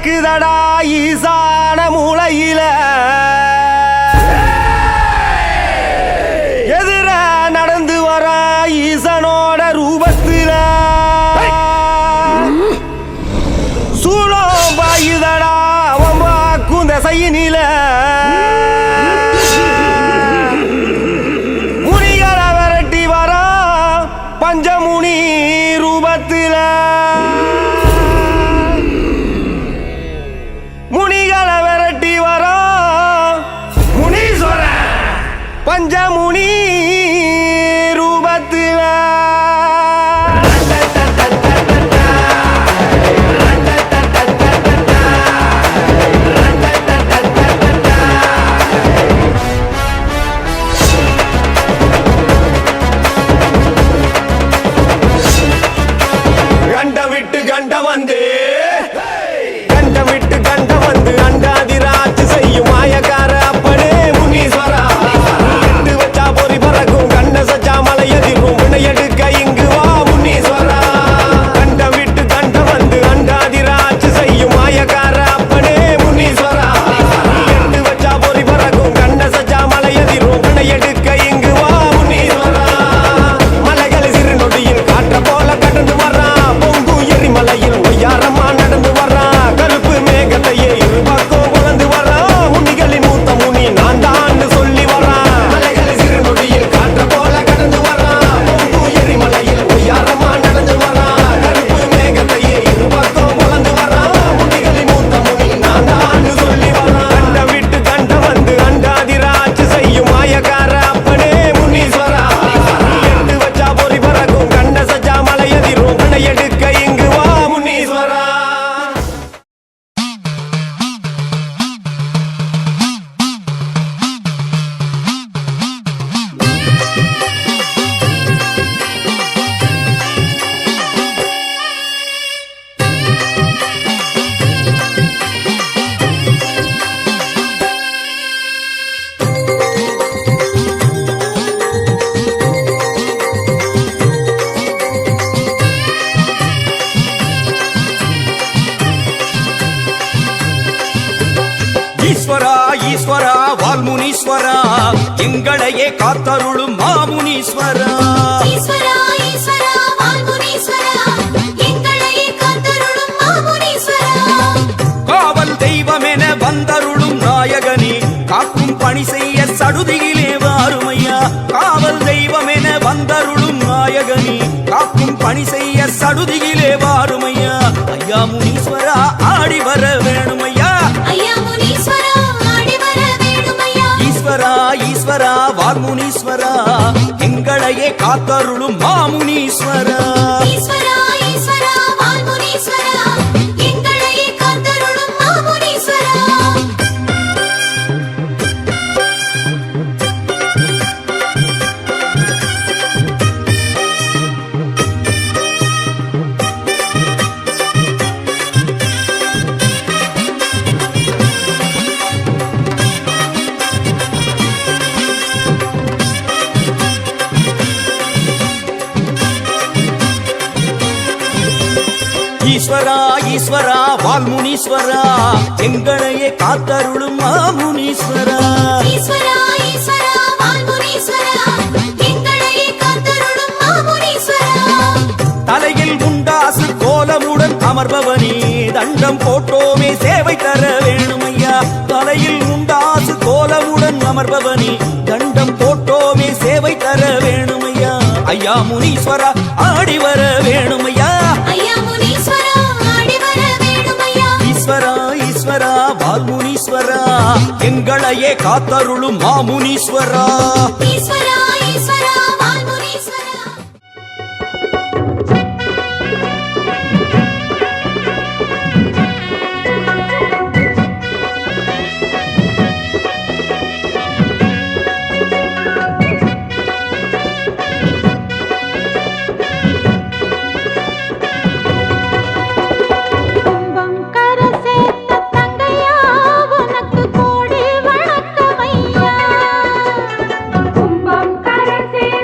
நடக்குதடா ஈசான மூளையில எதிர நடந்து வர ஈசனோட ரூபத்தில சூழம் பாயுதடா அவன் வாக்கும் திசையினில முனிகளை விரட்டி வர பஞ்சமுனி ரூபத்தில முனிகளை விரட்டி வர முனீஸ்வர பஞ்சமுனி ரூபத்தில கண்ட விட்டு கண்ட வந்து கண்ட விட்டு கண்ட வந்து அண்டாதிராட்சி செய்யும் மாயக்கார அப்பனே முனீஸ்வரா எட்டு வச்சா பொறி பறக்கும் கண்ண சச்சா மலை எதிரும் வினையெடுக்க இங்கு வா முனீஸ்வரா கண்ட விட்டு கண்ட வந்து அண்டாதிராட்சி செய்யும் மாயக்கார அப்பனே முனீஸ்வரா எட்டு வச்சா பொறி பறக்கும் கண்ண சச்சா மலை எதிரும் வினையெடுக்க இங்கு வா முனீஸ்வரா மலைகளை சிறு நொடியில் காற்ற போல கடந்து வர்றான் பொங்கு எரிமலையில் ஒய்யாரமா நடந்து வர்றான் கருப்பு மேகத்தையே இருபக்கம் வளர்ந்து வர்றான் முனிகளின் மூத்த முனி நான் தான் சொல்லி வர்றான் மலைகளை சிறு நொடியில் காற்ற போல கடந்து வர்றான் பொங்கு எரிமலையில் ஒய்யாரமா நடந்து வர்றான் கருப்பு மேகத்தையே இருபக்கம் வளர்ந்து வர்றான் முனிகளின் மூத்த முனி நான் தான் சொல்லி வர்றான் கண்ட விட்டு கண்ட வந்து அண்டாதிராட்சி செய்யும் மாயக்கார அப்பனே முனீஸ்வரா எட்டு வச்சா பொறி பறக்கும் கண்ண சச்சா மலை எதிரும் வினை எடுக்க இங்கு வா முனீஸ்வரா ஈஸ்வரா ஈஸ்வரா வால்முனீஸ்வரா எங்களையே காத்தருளும் மாமுனீஸ்வரா ஈஸ்வரா ஈஸ்வரா வால்முனீஸ்வரா எங்களையே காத்தருளும் மாமுனீஸ்வரா காவல் தெய்வமென வந்தருளும் நாயகனே காக்கும் பணி செய்ய சடுதியிலே வாருமையா காவல் தெய்வமென வந்தருளும் நாயகனே காக்கும் பணி செய்ய சடுதியிலே வாருமையா ஐயா முனீஸ்வரா ஆடி வர வேணுமையா ஐயா முனீஸ்வரா ஆடி வர வேணுமையா ஈஸ்வரா ஈஸ்வரா வால்முனீஸ்வரா எங்களையே காத்தருளும் மாமுனீஸ்வரா ஈஸ்வரா ஈஸ்வரா வால்முனீஸ்வரா எங்களையே காத்தருளும் மாமுனீஸ்வரா ஈஸ்வரா ஈஸ்வரா வால்முனீஸ்வரா எங்களையே காத்தருளும் மாமுனீஸ்வரா ஈஸ்வரா ஈஸ்வரா வால்முனீஸ்வரா எங்களையே காத்தருளும் மாமுனீஸ்வரா தலையில் முண்டாசு கோலமுடன் அமர்பவனே தண்டம் போட்டோமே சேவை தர வேணுமையா தலையில் முண்டாசு கோலமுடன் அமர்பவனே தண்டம் போட்டோமே சேவை தர வேணுமையா ஐயா முனீஸ்வரா ஆடி வர வேணுமையா ஐயா முனீஸ்வரா ஆடி வர வேணுமையா ஈஸ்வரா ஈஸ்வரா வால்முனீஸ்வரா எங்களையே காத்தருளும் மாமுனீஸ்வரா ஈஸ்வரா ஈஸ்வரா வால்முனீஸ்வரா கும்பம் கரை சேர்த்த தங்கையா உனக்கு கோடி வணக்கம் ஐயா. கும்பம் கரை சேர்த்த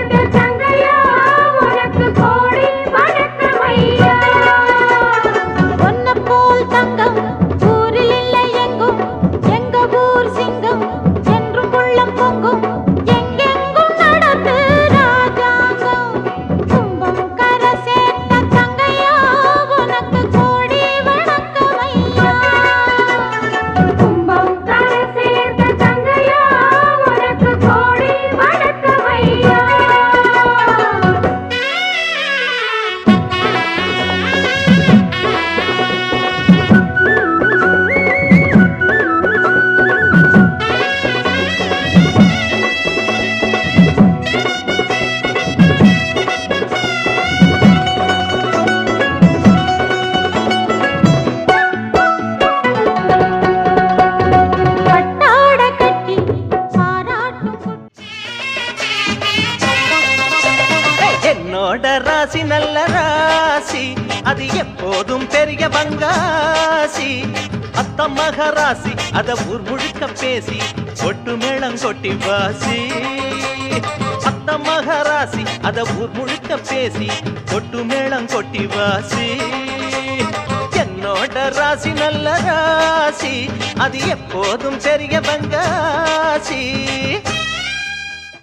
எப்போதும் பெரிய பங்காசி அத்த மகராசி அத ஊர் முழுக்க பேசி கொட்டு மேளம் கொட்டி வாசி அத்த மகராசி அத ஊர் முழுக்க பேசி கொட்டு மேளம் கொட்டி வாசி என்னோட ராசி நல்ல ராசி அது எப்போதும் பெரிய பங்காசி